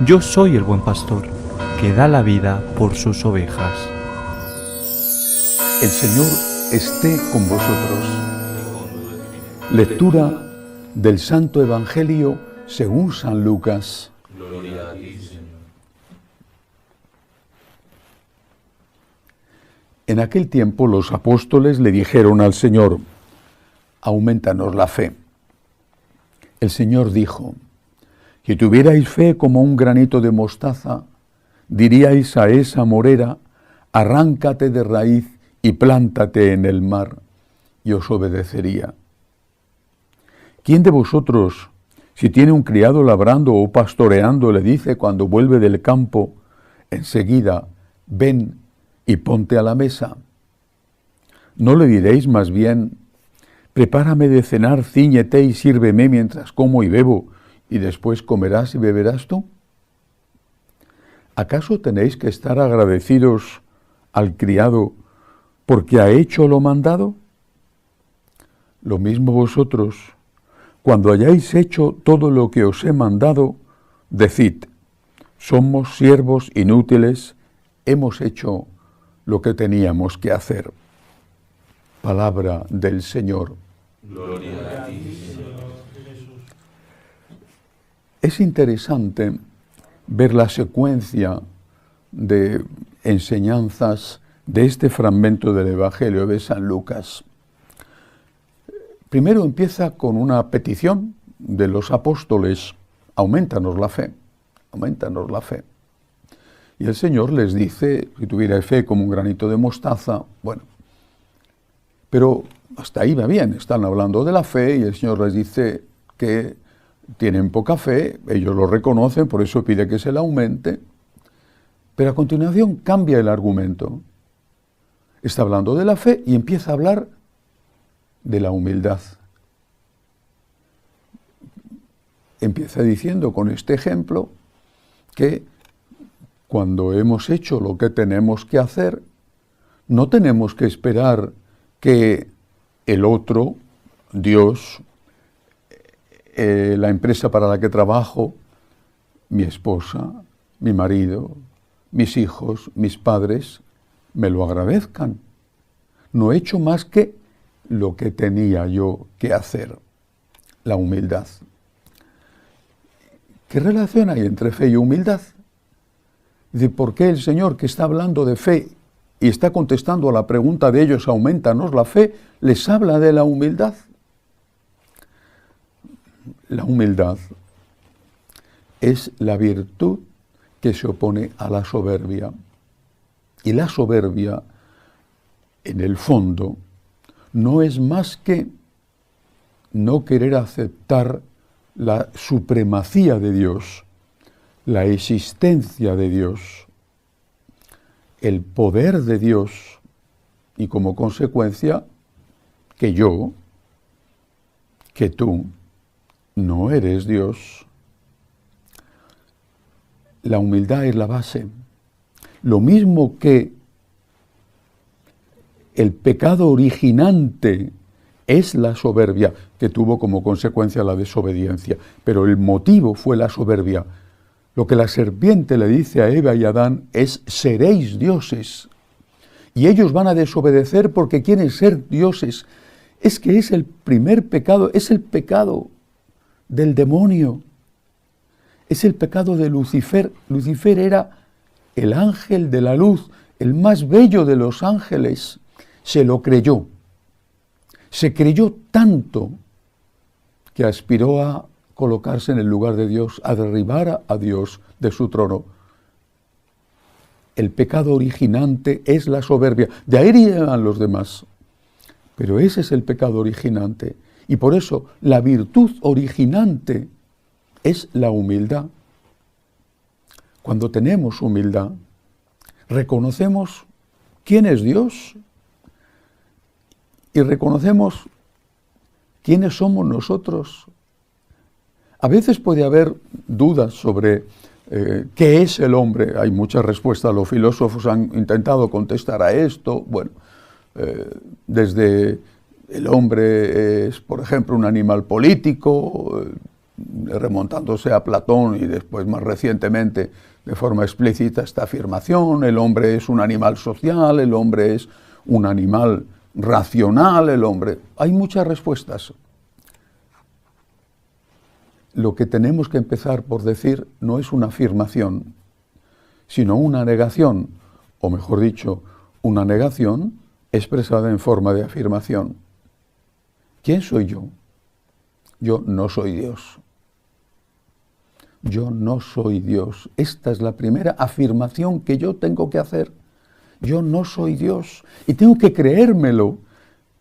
Yo soy el buen pastor, que da la vida por sus ovejas. El Señor esté con vosotros. Lectura del Santo Evangelio según San Lucas. Gloria a ti, Señor. En aquel tiempo los apóstoles le dijeron al Señor: aumentanos la fe. El Señor dijo: si tuvierais fe como un granito de mostaza, diríais a esa morera: arráncate de raíz y plántate en el mar, y os obedecería. ¿Quién de vosotros, si tiene un criado labrando o pastoreando, le dice cuando vuelve del campo, enseguida, ven y ponte a la mesa? ¿No le diréis más bien: prepárame de cenar, cíñete y sírveme mientras como y bebo, y después comerás y beberás tú? ¿Acaso tenéis que estar agradecidos al criado porque ha hecho lo mandado? Lo mismo vosotros, cuando hayáis hecho todo lo que os he mandado, decid: somos siervos inútiles, hemos hecho lo que teníamos que hacer. Palabra del Señor. Gloria a ti, Señor. Es interesante ver la secuencia de enseñanzas de este fragmento del Evangelio de San Lucas. Primero empieza con una petición de los apóstoles: aumentanos la fe, aumentanos la fe. Y el Señor les dice: si tuvierais fe como un granito de mostaza, bueno, pero hasta ahí va bien, están hablando de la fe y el Señor les dice que tienen poca fe, ellos lo reconocen, por eso pide que se la aumente, pero a continuación cambia el argumento. Está hablando de la fe y empieza a hablar de la humildad. Empieza diciendo con este ejemplo que cuando hemos hecho lo que tenemos que hacer, no tenemos que esperar que el otro, Dios, la empresa para la que trabajo, mi esposa, mi marido, mis hijos, mis padres, me lo agradezcan. No he hecho más que lo que tenía yo que hacer. La humildad. ¿Qué relación hay entre fe y humildad? ¿De por qué el Señor, que está hablando de fe y está contestando a la pregunta de ellos, aumentanos la fe, les habla de la humildad? La humildad es la virtud que se opone a la soberbia. Y la soberbia, en el fondo, no es más que no querer aceptar la supremacía de Dios, la existencia de Dios, el poder de Dios y como consecuencia que yo, que tú, no eres Dios. La humildad es la base. Lo mismo que el pecado originante es la soberbia, que tuvo como consecuencia la desobediencia, pero el motivo fue la soberbia. Lo que la serpiente le dice a Eva y a Adán es: seréis dioses. Y ellos van a desobedecer porque quieren ser dioses. Es que es el primer pecado, es el pecado del demonio. Es el pecado de Lucifer. Lucifer era el ángel de la luz, el más bello de los ángeles. Se lo creyó. Se creyó tanto que aspiró a colocarse en el lugar de Dios, a derribar a Dios de su trono. El pecado originante es la soberbia. De ahí llegan los demás. Pero ese es el pecado originante. Y por eso la virtud originante es la humildad. Cuando tenemos humildad, reconocemos quién es Dios y reconocemos quiénes somos nosotros. A veces puede haber dudas sobre qué es el hombre. Hay muchas respuestas, los filósofos han intentado contestar a esto. Bueno, desde el hombre es, por ejemplo, un animal político, remontándose a Platón y después más recientemente de forma explícita esta afirmación: el hombre es un animal social, el hombre es un animal racional, el hombre... Hay muchas respuestas. Lo que tenemos que empezar por decir no es una afirmación, sino una negación, o mejor dicho, una negación expresada en forma de afirmación. ¿Quién soy yo? Yo no soy Dios. Yo no soy Dios. Esta es la primera afirmación que yo tengo que hacer. Yo no soy Dios. Y tengo que creérmelo.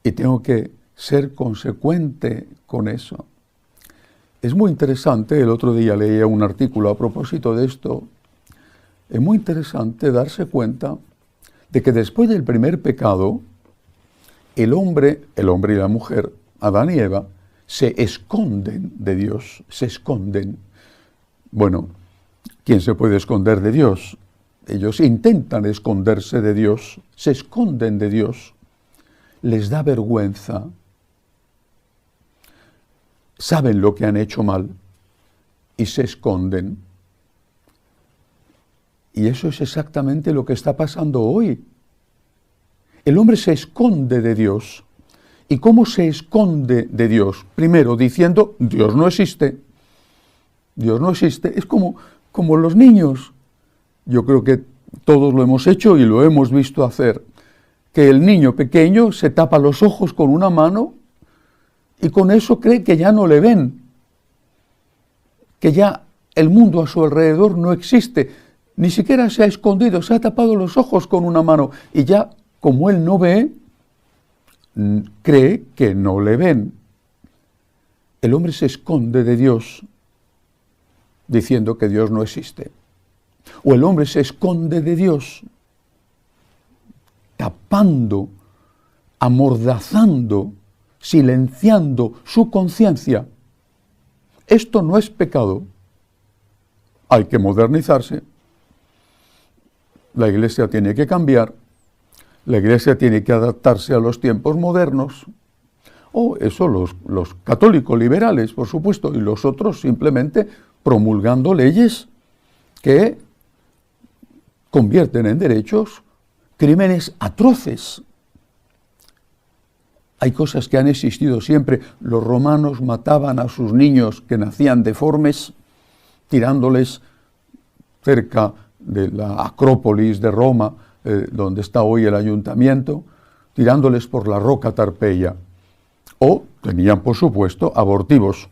Y tengo que ser consecuente con eso. Es muy interesante, el otro día leía un artículo a propósito de esto. Es muy interesante darse cuenta de que después del primer pecado, el hombre y la mujer, Adán y Eva, se esconden de Dios, se esconden. Bueno, ¿quién se puede esconder de Dios? Ellos intentan esconderse de Dios, se esconden de Dios, les da vergüenza, saben lo que han hecho mal y se esconden. Y eso es exactamente lo que está pasando hoy. El hombre se esconde de Dios. ¿Y cómo se esconde de Dios? Primero, diciendo, Dios no existe. Dios no existe. Es como los niños. Yo creo que todos lo hemos hecho y lo hemos visto hacer. Que el niño pequeño se tapa los ojos con una mano y con eso cree que ya no le ven. Que ya el mundo a su alrededor no existe. Ni siquiera se ha escondido, se ha tapado los ojos con una mano. Y ya, como él no ve, cree que no le ven. El hombre se esconde de Dios diciendo que Dios no existe. O el hombre se esconde de Dios tapando, amordazando, silenciando su conciencia. Esto no es pecado. Hay que modernizarse. La Iglesia tiene que cambiar. La Iglesia tiene que adaptarse a los tiempos modernos. O eso los católicos liberales, por supuesto, y los otros simplemente promulgando leyes que convierten en derechos crímenes atroces. Hay cosas que han existido siempre. Los romanos mataban a sus niños que nacían deformes, tirándoles cerca de la Acrópolis de Roma, donde está hoy el ayuntamiento, tirándoles por la roca Tarpeia. O tenían, por supuesto, abortivos.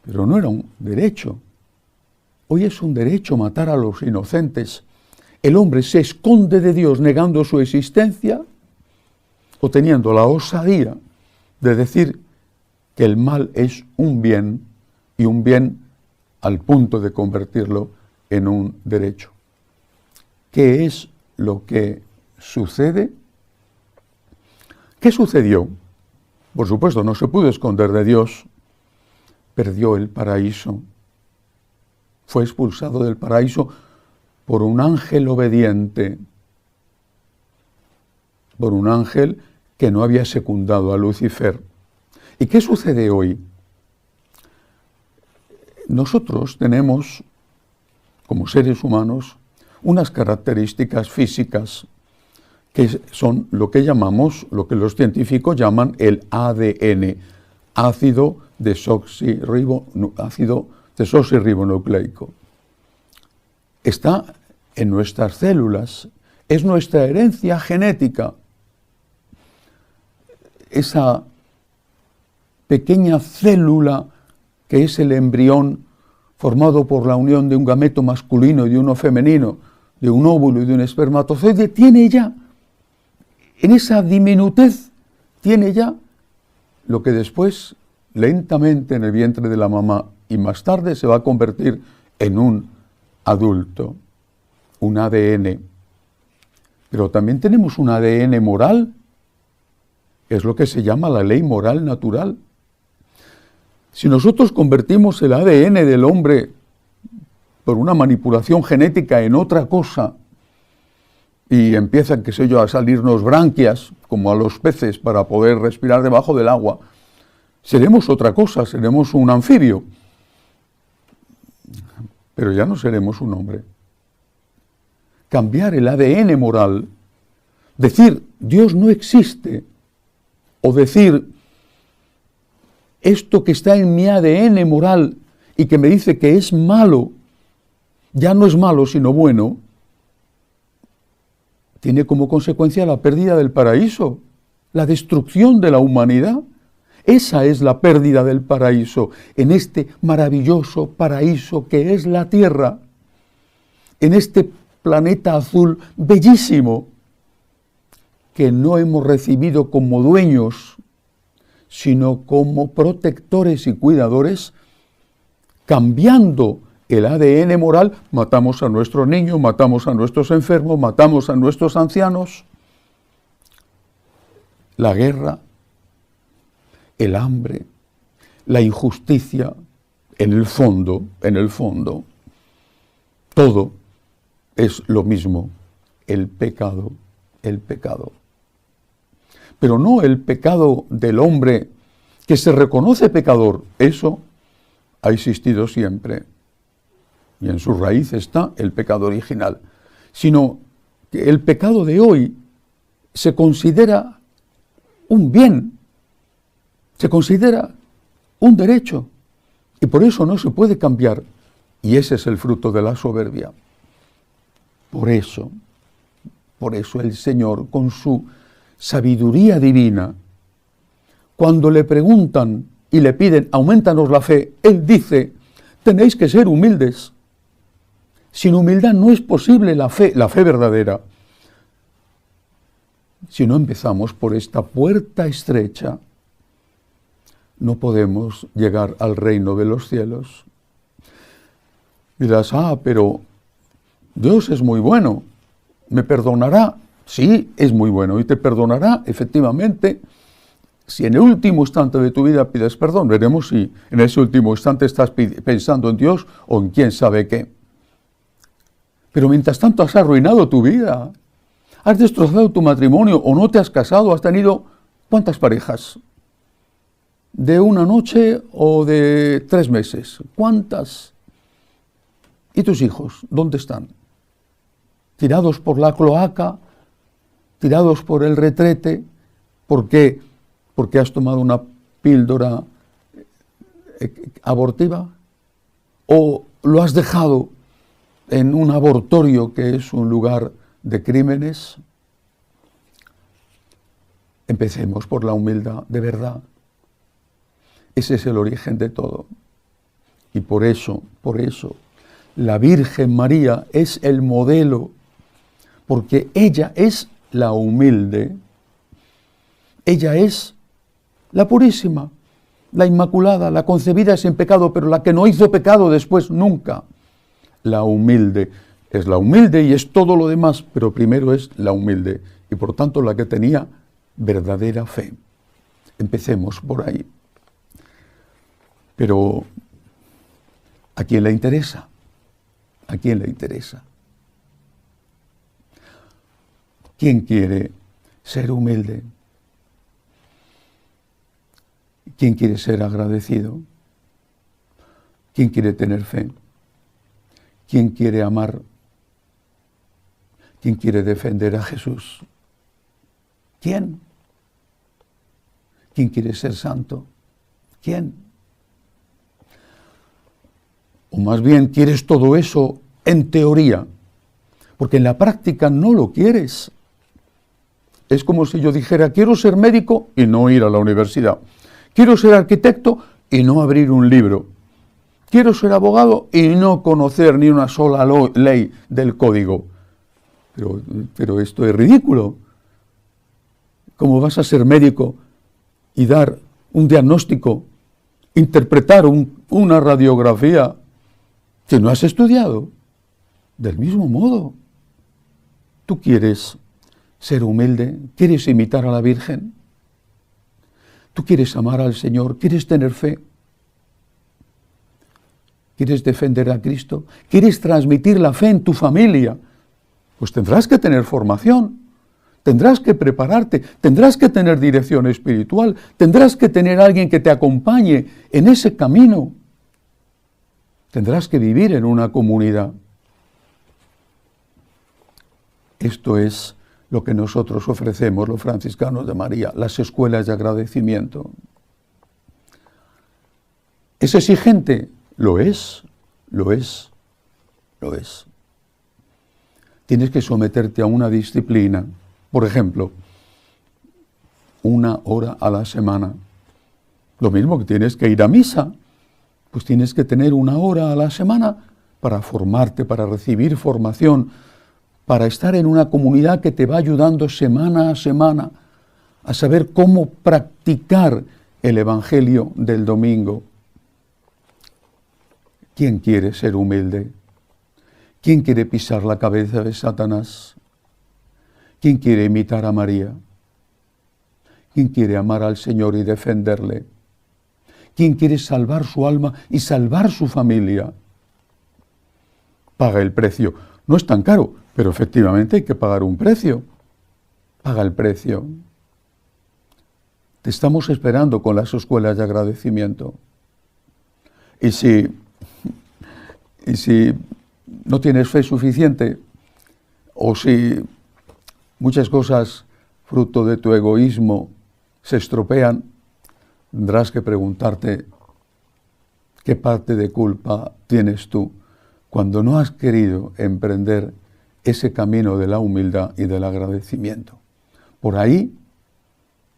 Pero no era un derecho. Hoy es un derecho matar a los inocentes. El hombre se esconde de Dios negando su existencia o teniendo la osadía de decir que el mal es un bien y un bien al punto de convertirlo en un derecho. ¿Qué es lo que sucede? ¿Qué sucedió? Por supuesto, no se pudo esconder de Dios. Perdió el paraíso. Fue expulsado del paraíso por un ángel obediente, por un ángel que no había secundado a Lucifer. ¿Y qué sucede hoy? Nosotros tenemos, como seres humanos, unas características físicas que son lo que llamamos, lo que los científicos llaman el ADN, ácido desoxirribonucleico. Está en nuestras células, es nuestra herencia genética. Esa pequeña célula que es el embrión formado por la unión de un gameto masculino y de uno femenino, de un óvulo y de un espermatozoide, tiene ya, en esa diminutez, tiene ya lo que después, lentamente en el vientre de la mamá y más tarde se va a convertir en un adulto, un ADN. Pero también tenemos un ADN moral, es lo que se llama la ley moral natural. Si nosotros convertimos el ADN del hombre por una manipulación genética en otra cosa y empiezan, qué sé yo, a salirnos branquias, como a los peces, para poder respirar debajo del agua, Seremos otra cosa, seremos un anfibio, pero ya no seremos un hombre. Cambiar el ADN moral, decir Dios no existe, o decir esto que está en mi ADN moral y que me dice que es malo, ya no es malo sino bueno, tiene como consecuencia la pérdida del paraíso, la destrucción de la humanidad. Esa es la pérdida del paraíso, en este maravilloso paraíso que es la Tierra, en este planeta azul bellísimo, que no hemos recibido como dueños, sino como protectores y cuidadores. Cambiando el ADN moral, matamos a nuestros niños, matamos a nuestros enfermos, matamos a nuestros ancianos. La guerra, el hambre, la injusticia, en el fondo, todo es lo mismo, el pecado. Pero no el pecado del hombre que se reconoce pecador, eso ha existido siempre, y en su raíz está el pecado original, sino que el pecado de hoy se considera un bien, se considera un derecho, y por eso no se puede cambiar, y ese es el fruto de la soberbia. Por eso el Señor, con su sabiduría divina, cuando le preguntan y le piden, aumentanos la fe, Él dice, tenéis que ser humildes. Sin humildad no es posible la fe verdadera. Si no empezamos por esta puerta estrecha, no podemos llegar al reino de los cielos. Dirás, pero Dios es muy bueno, ¿me perdonará? Sí, es muy bueno y te perdonará, efectivamente, si en el último instante de tu vida pides perdón. Veremos si en ese último instante estás pensando en Dios o en quién sabe qué. Pero mientras tanto has arruinado tu vida, has destrozado tu matrimonio o no te has casado, has tenido ¿cuántas parejas? ¿De una noche o de 3 meses? ¿Cuántas? ¿Y tus hijos? ¿Dónde están? Tirados por la cloaca, tirados por el retrete. ¿Por qué? Porque has tomado una píldora abortiva, o lo has dejado en un abortorio que es un lugar de crímenes. Empecemos por la humildad de verdad. Ese es el origen de todo. Y por eso, la Virgen María es el modelo, porque ella es la humilde. Ella es la purísima, la inmaculada, la concebida sin pecado, pero la que no hizo pecado después nunca. La humilde es la humilde y es todo lo demás, pero primero es la humilde y por tanto la que tenía verdadera fe. Empecemos por ahí. Pero ¿a quién le interesa? ¿A quién le interesa? ¿Quién quiere ser humilde? ¿Quién quiere ser agradecido? ¿Quién quiere tener fe? ¿Quién quiere amar? ¿Quién quiere defender a Jesús? ¿Quién? ¿Quién quiere ser santo? ¿Quién? O más bien, ¿quieres todo eso en teoría? Porque en la práctica no lo quieres. Es como si yo dijera, quiero ser médico y no ir a la universidad. Quiero ser arquitecto y no abrir un libro. Quiero ser abogado y no conocer ni una sola ley del código. Pero esto es ridículo. ¿Cómo vas a ser médico y dar un diagnóstico, interpretar una radiografía que no has estudiado? Del mismo modo, ¿tú quieres ser humilde? ¿Quieres imitar a la Virgen? ¿Tú quieres amar al Señor? ¿Quieres tener fe? ¿Quieres defender a Cristo? ¿Quieres transmitir la fe en tu familia? Pues tendrás que tener formación, tendrás que prepararte, tendrás que tener dirección espiritual, tendrás que tener alguien que te acompañe en ese camino. Tendrás que vivir en una comunidad. Esto es lo que nosotros ofrecemos, los franciscanos de María, las escuelas de agradecimiento. ¿Es exigente? Lo es, lo es, lo es. Tienes que someterte a una disciplina. Por ejemplo, 1 hora a la semana. Lo mismo que tienes que ir a misa, pues tienes que tener 1 hora a la semana para formarte, para recibir formación, para estar en una comunidad que te va ayudando semana a semana a saber cómo practicar el Evangelio del domingo. ¿Quién quiere ser humilde? ¿Quién quiere pisar la cabeza de Satanás? ¿Quién quiere imitar a María? ¿Quién quiere amar al Señor y defenderle? ¿Quién quiere salvar su alma y salvar su familia? Paga el precio. No es tan caro, pero efectivamente hay que pagar un precio. Paga el precio. Te estamos esperando con las escuelas de agradecimiento. Y si no tienes fe suficiente, o si muchas cosas fruto de tu egoísmo se estropean, tendrás que preguntarte qué parte de culpa tienes tú cuando no has querido emprender ese camino de la humildad y del agradecimiento. Por ahí,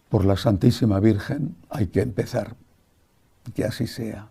por la Santísima Virgen, hay que empezar. Que así sea.